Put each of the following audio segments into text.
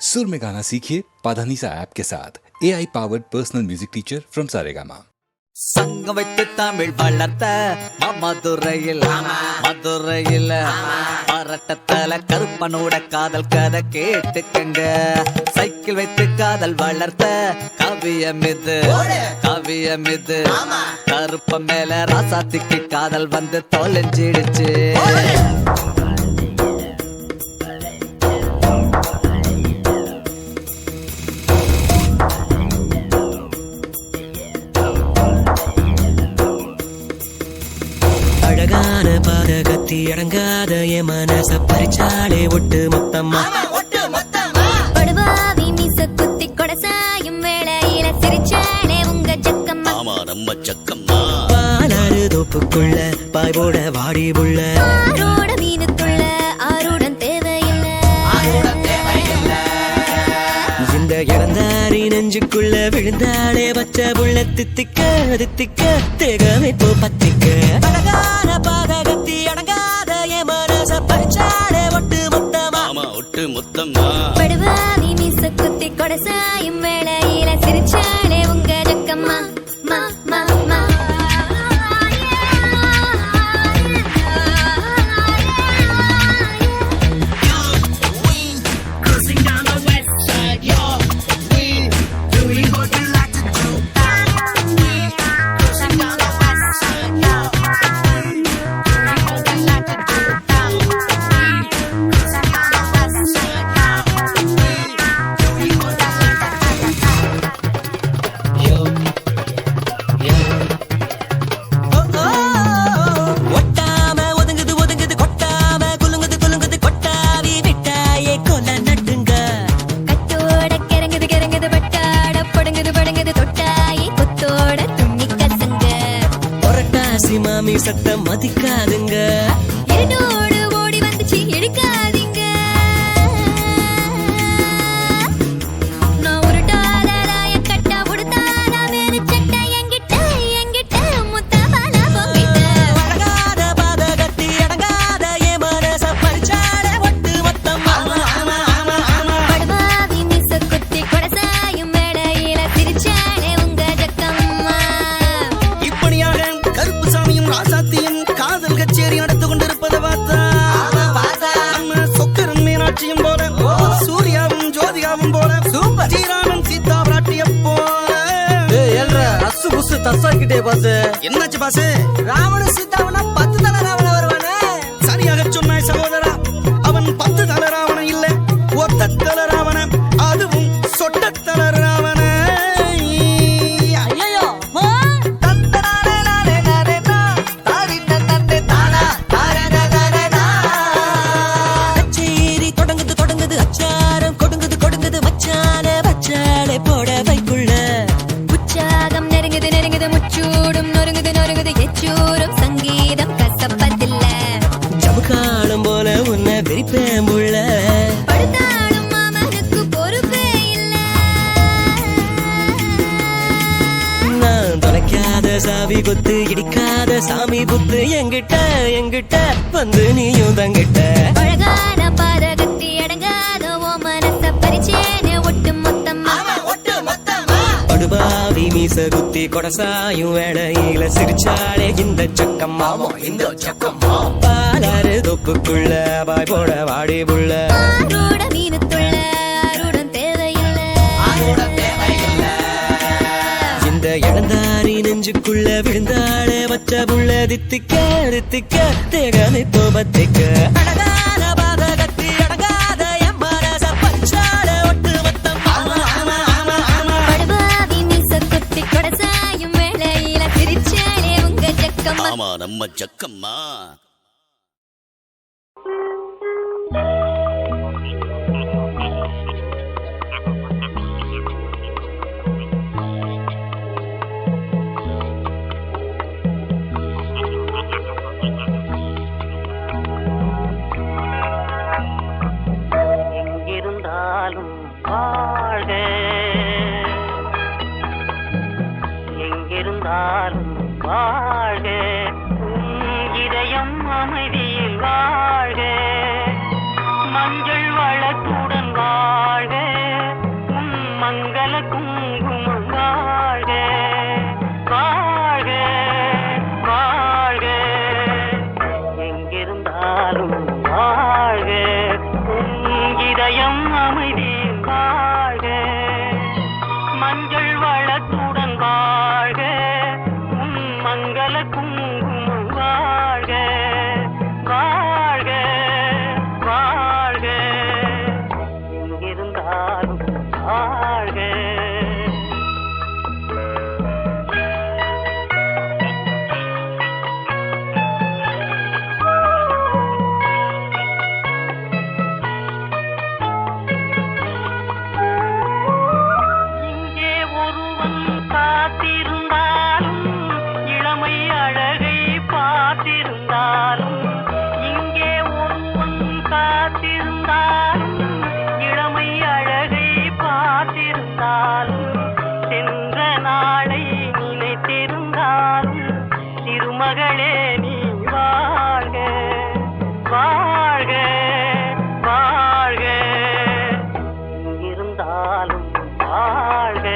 सुर में गाना सीखिए पाधानीसा ऐप के साथ AI powered personal music teacher from Saregama. சங்கம் வைத்து தமிழ் வளர்த்த மதுரையில் பரட்டத்தல கருப்பனோட காதல் கதை கேட்டுக்கங்க. சைக்கிள் வைத்து காதல் வளர்த்த கவியம் இது கருப்ப மேல ராசாத்திக்கு காதல் வந்து தொலைஞ்சிடுச்சு. அழகான பாதகத்தி அடங்காத என் மனச பறிச்சாலே ஒட்டு மொத்தமா படுபாவி மீச குத்தி கொடசாயும் வேளையில சிரிச்சாலே உங்க ஜக்கம்மா. ஆமா நம்ம ஜக்கம்மா. பாலாறு தோப்புக்குள்ள பாய் போட வாடி புள்ள ஆரோட மீனுக்குள்ள ஆருடன் தேவையில்லை. இந்த இளந்தாரி நெஞ்சுக்குள்ள விழுந்தாலே பச்சை புள்ள தித்திக்க தேகமே போ பத்திக்க. அழகான பாதகத்தி அடங்காத என் மனச பறிச்சாலே ஒட்டு மொத்தமா ஒட்டு மொத்தமா. படுபாவி மீச குத்தி கொடசாயும் வேளையில சிரிச்சாலே உங்க ஜக்கம்மா. மா மா மா மாமி சத்தம் மதிக்காதுங்க. இருடோடு ஓடி வந்துச்சு இழுக்காதீங்க. நான் ஒரு டாலராய கட்டா உடுத்தானா வேறு சட்டை என்கிட்ட முத்தமாலா போங்கிட்ட. அடங்காத பாதகத்தி அடங்காத என் மனச பறிச்சாலே ஒட்டு மொத்தமா. படுபாவி மீச குத்தி கொடசாயும் வேளையில சிரிச்சாலே உங்க ஜக்கம்மா. இப்படியாக கருப்பு சாமியும் ராசாத்தியும் காதல் கச்சேரி நடந்து கொண்டிருப்பதை பார்த்தா நம்ம சொக்கரன் மீனாட்சியும் போல சூர்யாவும் ஜோதிகாவும் போல ஸ்ரீராமன் சீதா பிராட்டிய போல அசு புசு தசாக்கிட்டே பாசு. என்னாச்சு பாசு? ராவண சீதாவனா 10 தல ராவண வருவானே. சரியாக சொன்னாய் சகோதரா. அவன் 10 தல ராவண இல்ல, ஒத்த தல ராவண, அதுவும் சொட்ட தல ராவண. ஐயோ கச்சேரி தொடங்குது அச்சாரம் கொடுங்குது வச்சாலே போட வைக்குள்ள. உற்சாகம் நெருங்குது முச்சூடும் நொறுங்குது எச்சூரும் சங்கீதம் கசப்பதில்ல. ஜமுக்காலம் போல உன்னை விரிப்பேன் புள்ள. படுத்தாலும் மாமனுக்கு பொறுப்பே இல்ல. நான் தொலைக்காத சாவி கொத்து இடிக்காத சாமி புத்து எங்கிட்ட வந்து நீயும் தங்கிட்ட. அழகான பாதகத்தி அடங்காத ஓ மனச பறிச்சேனே ஒட்டு மொத்தமா. படுபாவி மீச குத்தி கொடசாயும் வேளையில சிரிச்சாலே இந்த சக்கம்மா. பாலாறு தொப்புக்குள்ள பாய் போட வாடி புள்ள ஆரோட மீனுக்குள்ள ஆருடன் தேவையில்லை. இந்த இளந்தாரி நெஞ்சுக்குள்ள விழுந்தாளே பச்சை புள்ள தித்திக்க தேகமே போ பத்திக்க. அழகான பாதகத்தி அடங்காத என் மனச பறிச்சாலே ஒட்டு மொத்தமா. படுபாவி மீச குத்தி கொடசாயும் வேளையில சிரிச்சாலே உங்க ஜக்கம்மா. ஆமா நம்ம ஜக்கம்மா. எங்கிருந்தாலும் வாழ்க, எங்கிருந்தாலும் வாழ்க, உன் இதயம் அமைதியில் வாழ்க, மஞ்சள் வளத்துடன் வாழ்க. மஞ்சள் வளத்துடன் வாழ்க உன் மங்கள குங்குமம் வாழ்க வாழ்க வாழ்க எங்கிருந்தாலும் வாழ்க மகளே நீ வாழ்க வாழ்க வாழ்க இருந்தாலும் வாழ்க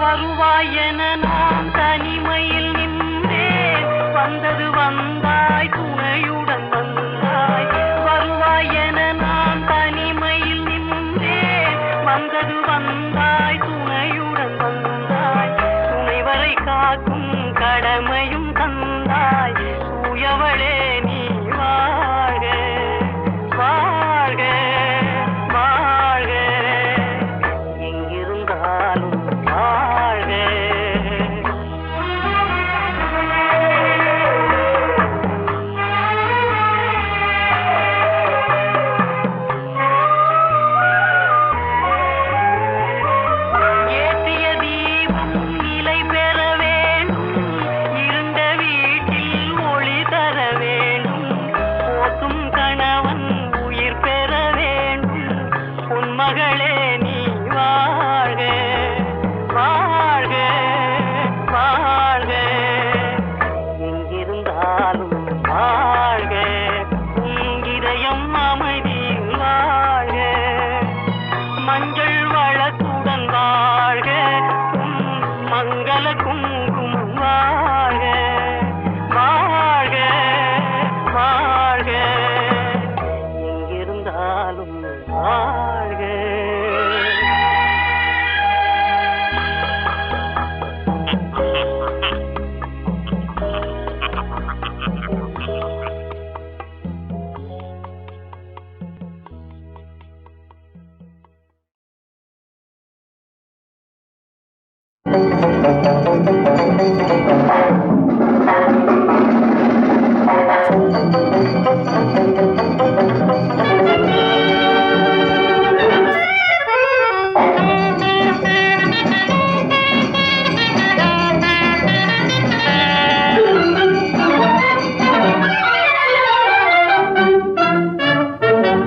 வருவாய் என நான் தனிமையில் நின்றேன் வந்தது வந்தாய் துணையுடன் வந்தாய் வருவாய் என நான் தனிமையில் நின்றேன் வந்தது வந்தாய் துணையுடன் வந்தாய் துணைவரை காக்கும் கடமையும் தந்தாய் தூயவளே நீ வாழ்க வாழ்க வாழ்க எங்கிருந்தாலும் வாழ்க ஏற்றிய தீபம் நிலை பெற வேண்டும் இருண்ட வீட்டில் ஒளி தர வேண்டும் போற்றும் கணவன் உயிர் பெற வேண்டும் உன் மகளே நீ வாழ்க வாழ்க வாழ்க எங்கிருந்தாலும் வாழ்க உன் இதயம் அமைதியில் வாழ்க மஞ்சள் வளத்துடன் வாழ்க உன் மங்கள குங்குமம் வாழ்க வாழ்க வாழ்க எங்கிருந்தாலும் வாழ்க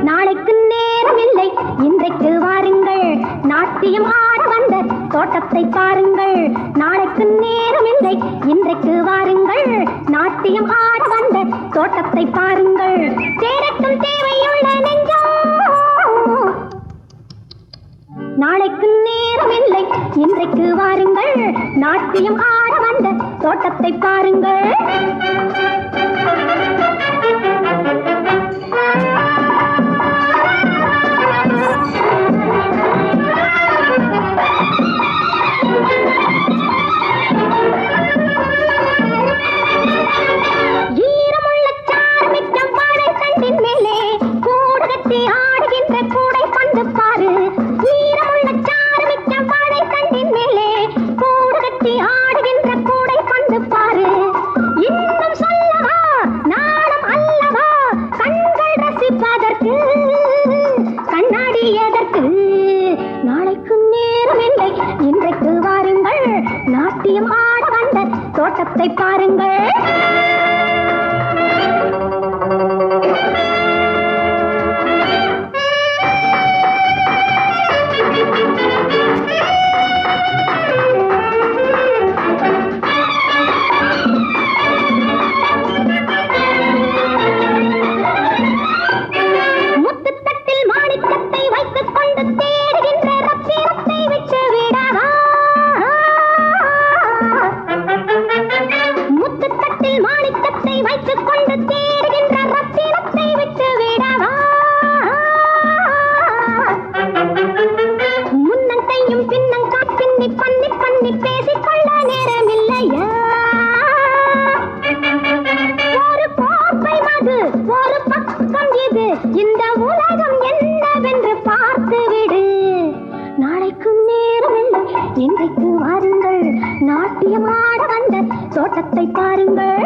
நாளைக்கு நேரமில்லை இன்றைக்கு வாருங்கள் நாட்டியம் ஆட வந்த தோட்டத்தை பாருங்கள் நாளைக்கு நேரமில்லை இன்றைக்கு வாருங்கள் நாட்டியம் ஆட வந்த தோட்டத்தை பாருங்கள் சேரட்டும் தேவையுள்ள நெஞ்சம் நாளைக்கு நேரமில்லை இன்றைக்கு வாருங்கள் நாட்டியம் ஆட வந்த தோட்டத்தை பாருங்கள் ஈரமுள்ள சார்மிக்கம் வாழை தண்டின் மேலே கூடு கட்டி ஆடுகின்ற கூடை பந்து பாரு ஈரமுள்ள சார்மிக்கம் வாழை தண்டின் மேலே கூடு கட்டி ஆடுகின்ற கூடை பந்து பாரு இன்னும் சொல்லவா நாளம் அல்லவா கண்கள் ரசிப்பதற்கு கண்ணாடி எதற்கு நாளைக்கு நேரமில்லை இன்றைக்கு வாருங்கள் நாட்டியம் ஆட வந்த தோட்டத்தை பாருங்கள் முத்துத்தட்டில் மாணிக்கத்தை வைத்துக் கொண்டு தேடுகின்ற ரத்தினத்தை விட்டு விடவா தோட்டத்தை பாருங்கள்.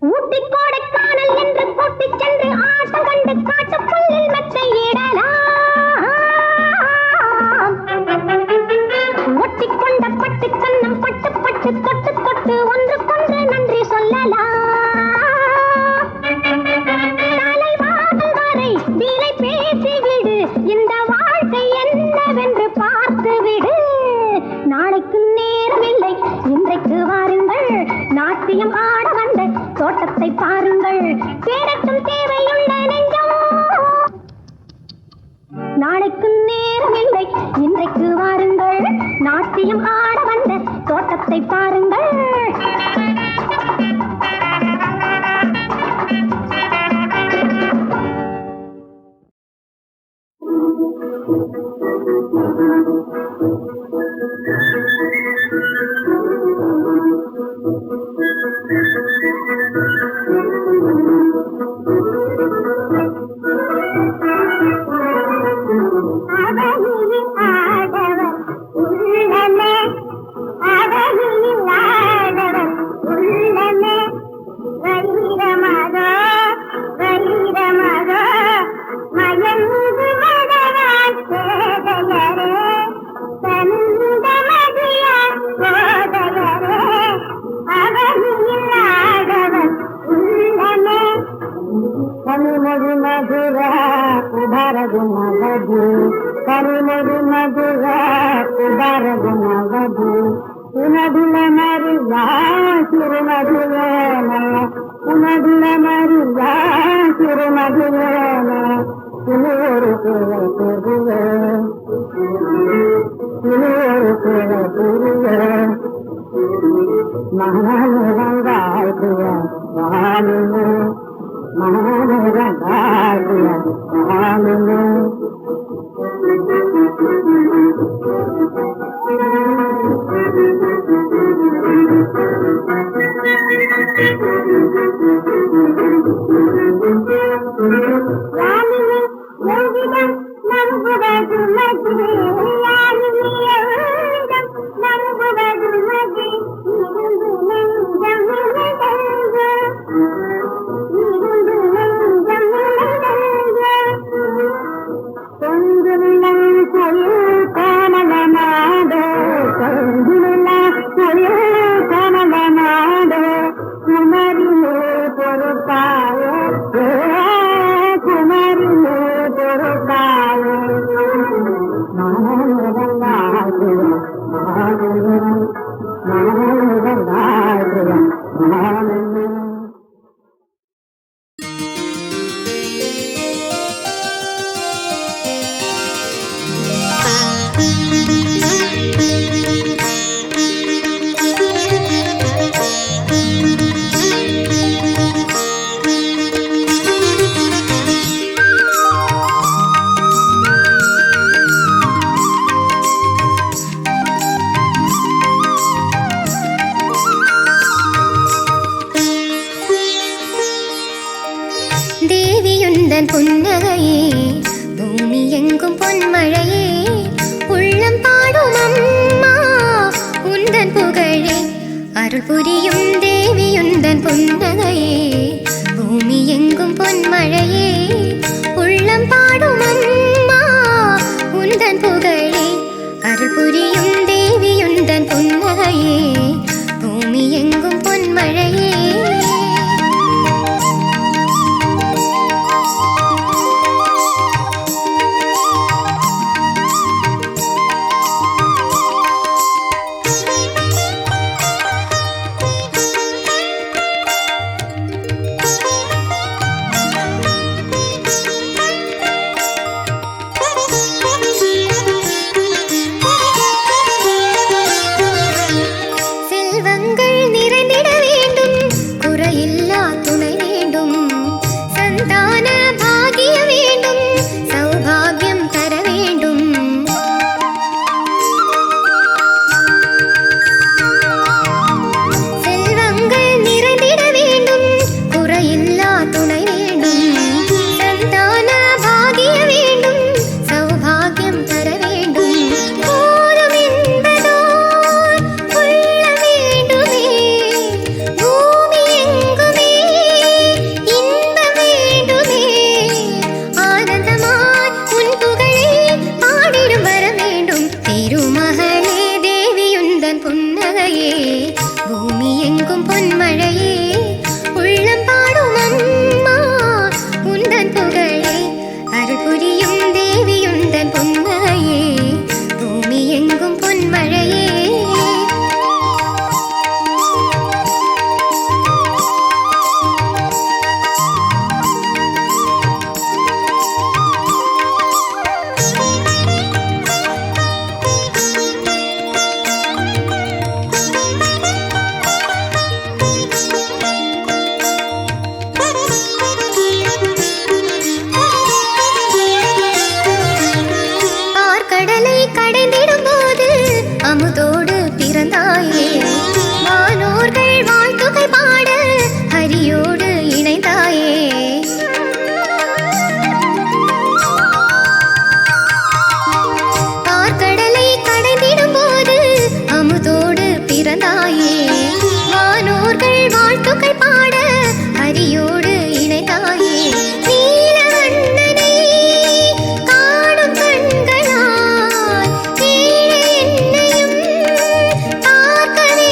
ஊட்டி கோடைக்கானல் என்று கூட்டிச் சென்று ஆட்டம் கண்டு காட்டுப்புல்லில் மெத்தையிடலாம். ஒட்டிக்கொண்ட பட்டு கண்ணம் பட்டு பட்டு தொட்டு தொட்டு ஒன்றுக்கொன்று நன்றி சொல்லலாம். தலைவாசல் வரை வீலை பேசிவிடு, இந்த வாழ்க்கை என்னவென்று பார்த்து விடு. நாளைக்கு நேரமில்லை, இன்றைக்கு வாருங்கள், நாட்டியம் ஆட வந்த தோட்டத்தை பாருங்கள். தேடட்டும் தேவையுள்ள நெஞ்சம். நாளைக்கு நேரமில்லை, இன்றைக்கு வாருங்கள், நாட்டியம் ஆட வந்த தோட்டத்தை பாருங்கள். செல்வங்கள் நிறைந்திட வேண்டும் உந்தன் புன்னகையே பூமி எங்கும் பொன்மழையே உள்ளம் பாடும் அம்மா உந்தன் புகழே அருள் புரியும் தேவி உந்தன் பொன்மழையே பூமி எங்கும் பொன்மழையே அமுதோடு பிறந்தாயே வானோர்கள் வாழ்த்துகை பாட ஹரியோடு இணைந்தாயே பார்க்கடலை கடைந்திடும் போது அமுதோடு பிறந்தாயே வானோர்கள் வாழ்த்துகை பாட ஹரியோடு இணைந்தாயே பார்க்கவே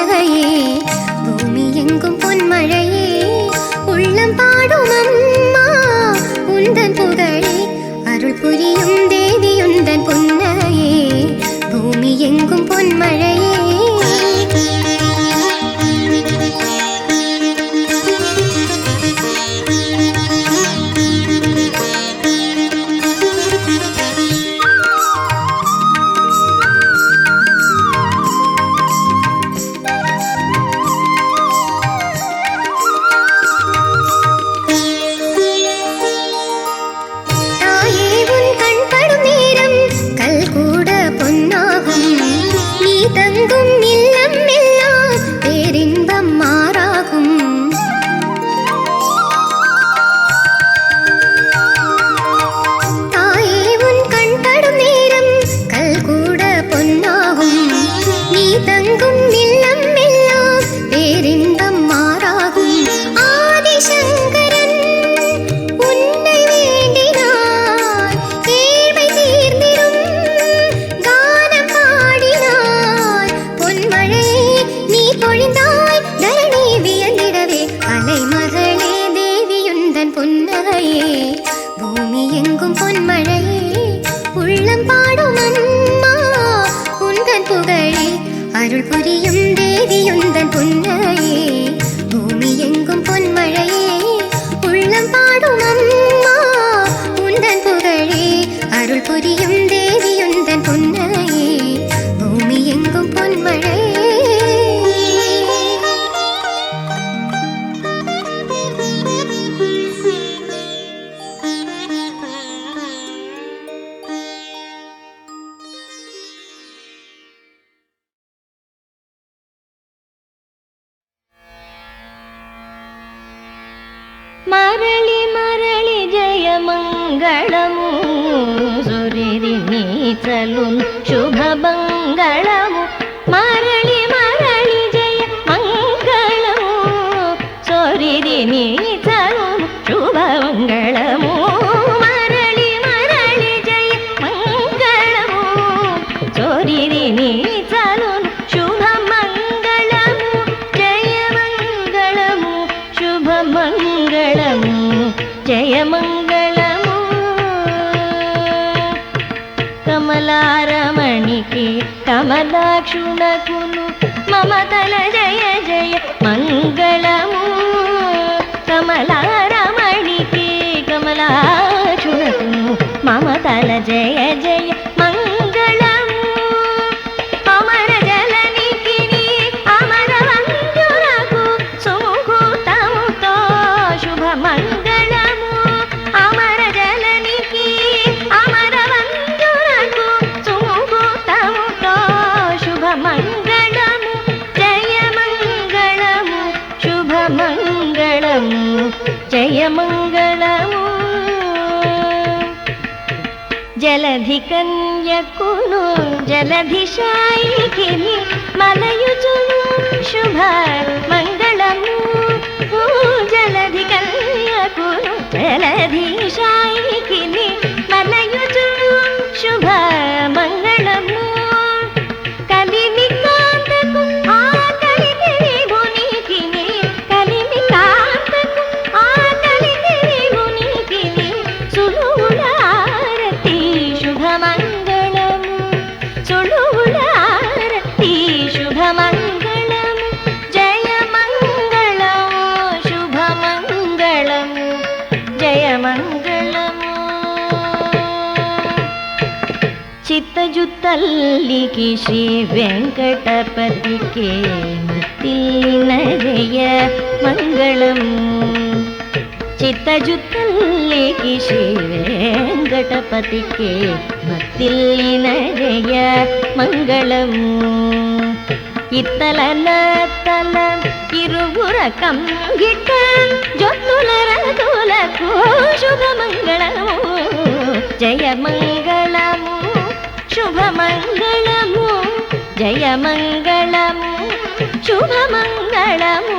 புன்னகையே பூமி எங்கும் பொன்மழையே உள்ளம் பாடும் அம்மா உந்தன் புகழே அருள் புரியும் தேவி உந்தன் புன்னகையே பூமி எங்கும் பொன்மழையே அருள் புரியும் தேவியுந்தன் புன்னகையே பூமி எங்கும் பொன்மழையே உள்ளம் பாடும் அம்மா உந்தன் புகழே அருள் புரியும் தேவியுந்தன் புன்னகையே பூமி எங்கும் பொன்மழையே మరళి మరళి జయ మంగళము సురిది నీచలు శుభ మంగళము మరళి మరళి జయ మంగళము సురిది నీచలు శుభ మంగళము మరళి మరళి జయ మంగళము సురిది నీచలు శుభ మంగళము జయ మంగళము శుభ మంగళము జయ మంగళము కమలారమణికి కమలాక్షునకును మమతల జయ జయ మంగళము కమలారమణికి కమలాక్షునకును మమతల జయ జయ మంగళము అమర జలనికి అమర వంజునకు సుముహూర్తముతో శుభ మంగళము అమర జలనికి అమర వంజునకు సుముహూర్తముతో శుభ మంగళము జయ మంగళము శుభ మంగళము జయ మంగళము జలధి కన్యకును జలధి శాయికిని మలయుచును శుభ మంగళము జలధి కన్యకును జలధి శాయికిని మలయుచును శుభ మంగళము కలిమి కాంతకు ఆ కలిమి భునికిని కలిమి కాంతకు ఆ కలిమి భునికిని సులువుల ఆరతి శుభ మంగళము సులువుల ఆరతి శుభ మంగళము జయ మంగళము శుభ మంగళము జయ మంగళము చిత్తజుత్తల్లికి శ్రీ వెంకటపతికి ముత్తిన జయ మంగళము చిత్తజుత్తల్లికి శ్రీ వెంకటపతికి ముత్తిన జయ మంగళము ఇత్తల తల ఇరువుర కంగిట జొత్తుల రతులకు శుభ మంగళము జయ మంగళము శుభ మంగళము జయ మంగళము శుభ మంగళము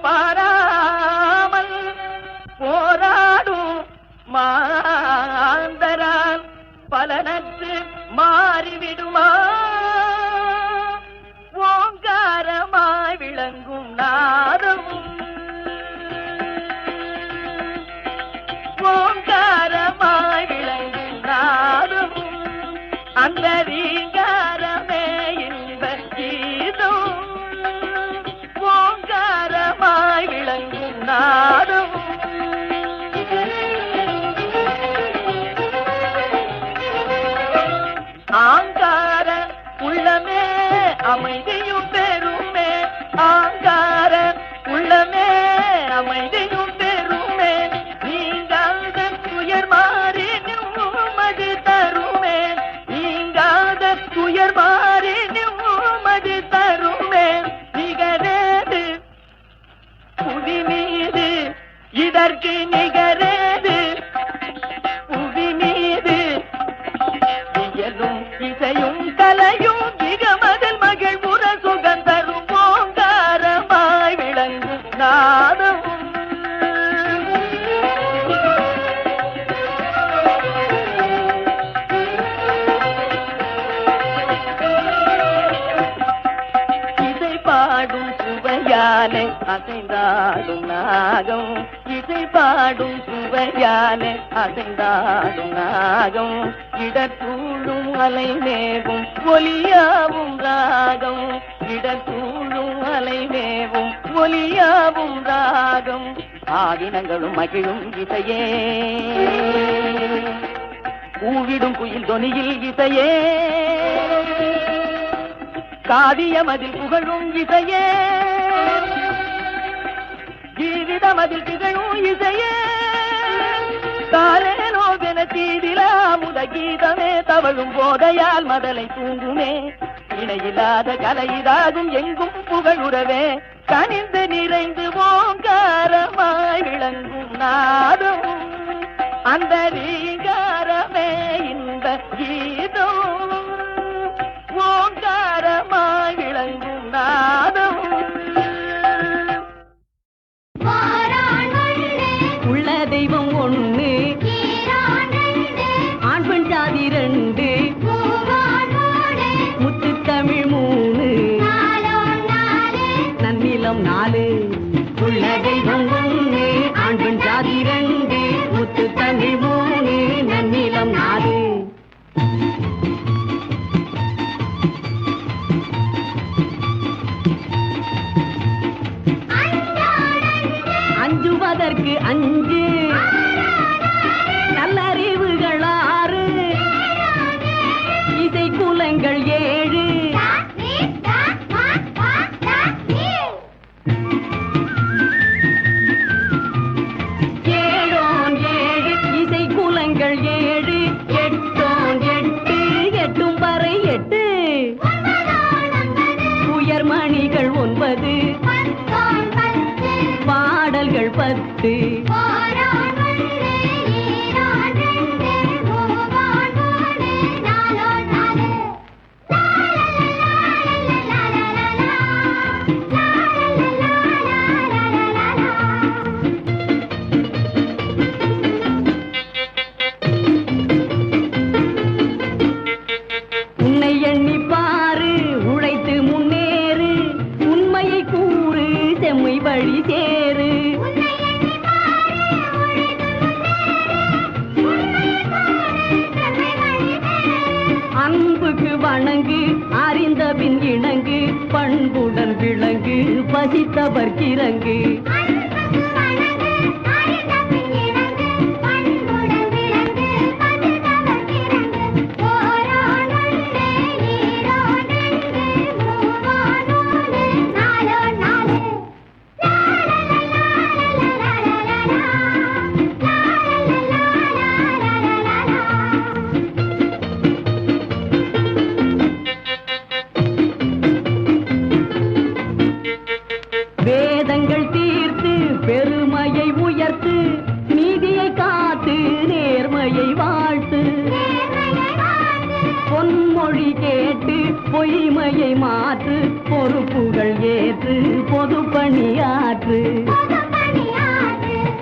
பாராமல் போராடும் மாந்தரால் பலனற்று மாறிவிடுமா ஓங்காரமாய் விளங்கும் நாதம் ஓங்காரமாய் விளங்கும் நாதம் அந்த ரீங்காரமே இன்ப கீதம் ஓங்காரமாய் விளங்கும் நாதம் ஆங்கார உள்ளமே அமைதியும் பெருமே ஆங்கார உள்ளமே அமைதியும் பெருமே நீங்காத துயர் மாறி நிம்மதி தருமே நீங்காத துயர் மாறி நிம்மதி தருமே நிகரேது புவி மீது இதற்கு நிகரேது புவி மீது இயலும் இசையும் கலையும் திகமதில் மகிழ்வுற சுகந்தரும் ஓங்காரமாய் விளங்கும் நாதம் இசை பாடும் சுவையாலே அசைந்தாடும் நாகம் இசை பாடும் சுவையாலே அசைந்தாடும் நாகம் இடத்தூழும் அலை மேவும் ஒலியாவும் ராகம் இடத்தூழும் அலை மேவும் ஒலியாவும் ராகம் ஆதினங்களும் மகிழும் இசையே கூவிடும் குயில் தொனியில் இசையே காவியமதில் புகழும் இசையே ஜீவிதமதில் திகழும் இசையே காலேனோகென தீதிலா முத கீதமே தவழும் போதையால் மதலை தூங்குமே இணையில்லாத கலையிதாகும் எங்கும் புகழுறவே கனிந்து நிறைந்து ஓங்காரமாய் விளங்கும் நாதம் அந்த ரீங்காரமே இந்த கீதம் ஓங்காரமாய் விளங்கும் நாதம் உள்ள தெய்வம் ஒண்ணு ஆண் பெண் ஜாதி 2 முத்து தமிழ் 3 நன்னிலம் 4 உள்ள தெய்வம் ஒண்ணு ஆண் பெண் ஜாதி 2 முத்து தமிழ் 3 நன்னிலம் 4 அஞ்சுவதற்கு 5 நல்லறிவுகள் 6 இசை குலங்கள் 7 ஏழோன் 7 இசை குலங்கள் 7 எட்டோன் 8 எட்டும் வரை 8 உயர்மணிகள் 9 பாடல்கள் 10 உன்னை எண்ணி பாரு உழைத்து முன்னேறு உண்மையை கூறு செம்மை வழி சேரு அன்புக்கு வணங்கு அறிந்த பின் இணங்கு பண்புடன் விளங்கு பசித்தவர் கிறங்கு வேதங்கள் தீர்த்து பெருமையை உயர்த்து நீதியை காத்து நேர்மையை வாழ்த்து பொன்மொழி கேட்டு பொய்மையை மாற்று பொறுப்புகள் ஏற்று பொது பணியாற்று.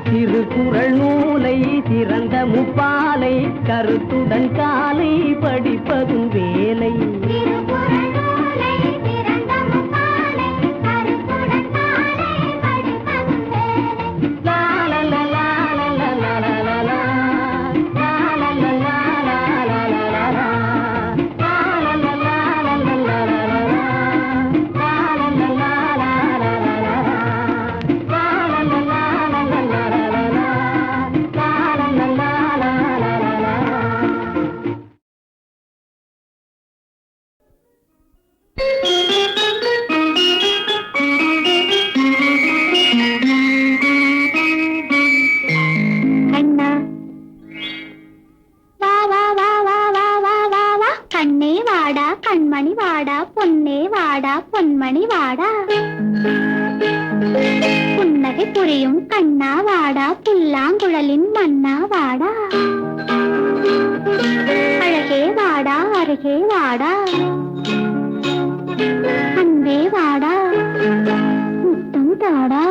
திருக்குறள் நூலை திறந்த முப்பாலை கருத்துடன் காலை படிப்பதும் வேலை. கண்மணி வாடா பொன்னே வாடா பொன்மணி வாடா புன்னகை புரியும் கண்ணா வாடா புல்லாங்குழலின் மன்னா வாடா அழகே வாடா அருகே வாடா அன்பே வாடா முத்தம் தாடா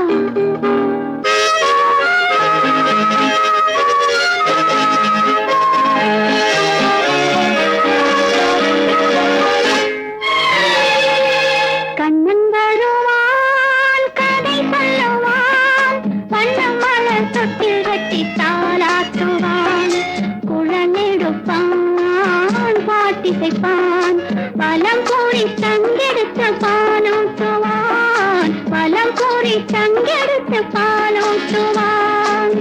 வலம் கூறி தங்கெடுத்து பாலூட்டுவான் வலம் கூறி தங்கெடுத்து பாலூட்டுவான்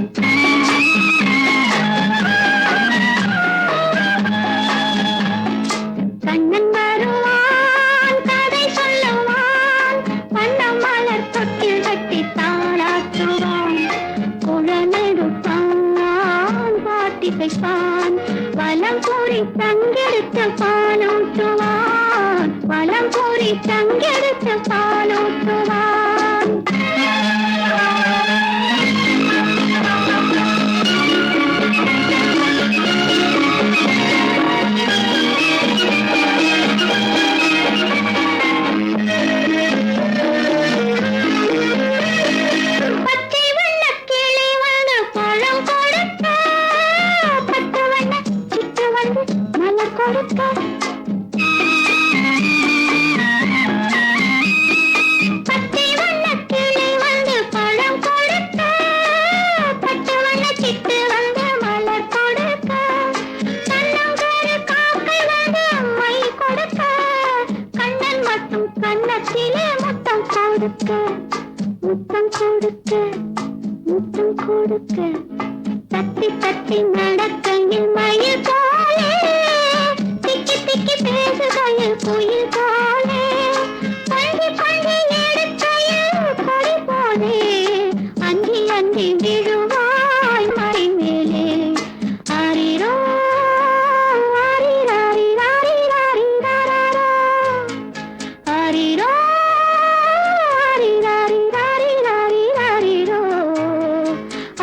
கண்ணன் வருவான் கதை சொல்லுவான் வண்ணம் மலர் தொட்டில் கட்டி தாளாட்டுவான் குழலெடுப்பான் பாட்டி வைப்பான் வலம் கூறி தங்கெடுத்து பாலூட்டுவான் வலம் கூறி தங்கெடுத்து பாலூட்டுவான் பச்சை வண்ண கிளி வந்து பழம் கொடுக்க பத்து வண்ண சிட்டு வந்து மலர் கொடுக்க பச்சை வண்ண கிளி வந்து பழம் கொடுக்க பத்து வண்ண சிட்டு வந்து மலர் கொடுக்க கண்ணங்கரு காக்கை வந்து மை கொடுக்க கண்ணன் மட்டும் கண்ணத்திலே முத்தம் கொடுக்க முத்தம் கொடுக்க முத்தம் கொடுக்க தத்தி தத்தி நடக்கையில் மயில் போலே திக்கி திக்கி பேசுகையில் குயில் போலே பள்ளி பள்ளி எடுக்கையில் கொடி போலே அஞ்சி அஞ்சி விழுவாய் மறை மேலே ஆரிரோ ஆரிராரிராரிராரிராரோ ஆரிரோ ஆரிராரிராரிராரிராரிரோ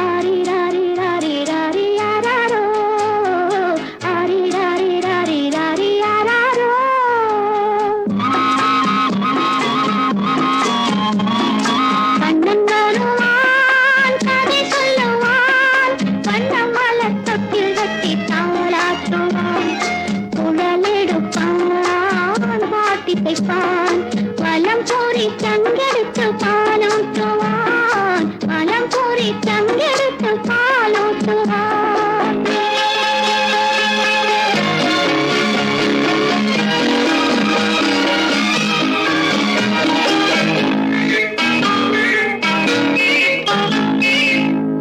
ஆரிராரிராரிராரிராரோ ஆரிராரிராரிராரிராரோ கண்ணன் வருவான் கதை சொல்லுவான் வண்ணம் மலர் தொட்டில் கட்டி தாளாட்டுவான் குழலெடுப்பான் பாட்டி தைப்பான் வலம் கூறி தங்கெடுத்து பாலூட்டுவான் வலம் கூறி தங்கெடுத்து பாலூட்டுவான்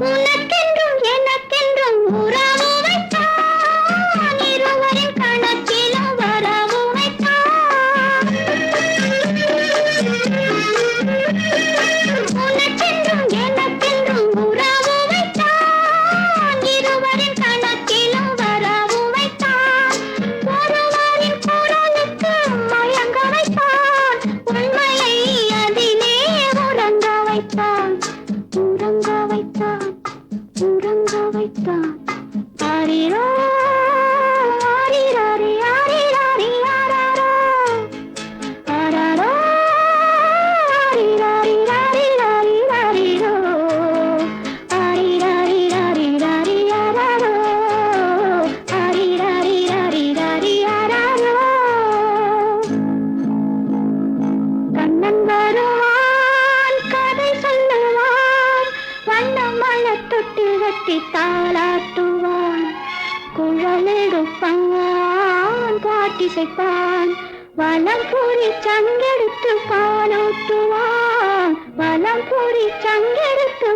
உனக்கென்றும் எனக்கென்றும் உறவு வைத்தான் இருவரின் கணக்கிலும் வரவு வைத்தான் உனக்கென்றும் எனக்கென்றும் உறவு வைத்தான் இருவரின் கணக்கிலும் வரவு வைத்தான் ஒருவரின் குரலுக்கு மயங்க வைத்தான் உண்மையை அதிலே உறங்க வைத்தான் உறங்க வைத்தான் உறங்க வைத்தான் ஆரிரோ ஆரிராரி ஆரிராரி ஆராரோ ஆராரோ ஆரிராரி தொட்டு கட்டி தாளாட்டுவான் குழலெடுப்பான் பாட்டிசைப்பான் வலம் பூரி சங்கெடுத்து பாலூட்டுவான் வலம் பூரி சங்கெடுத்து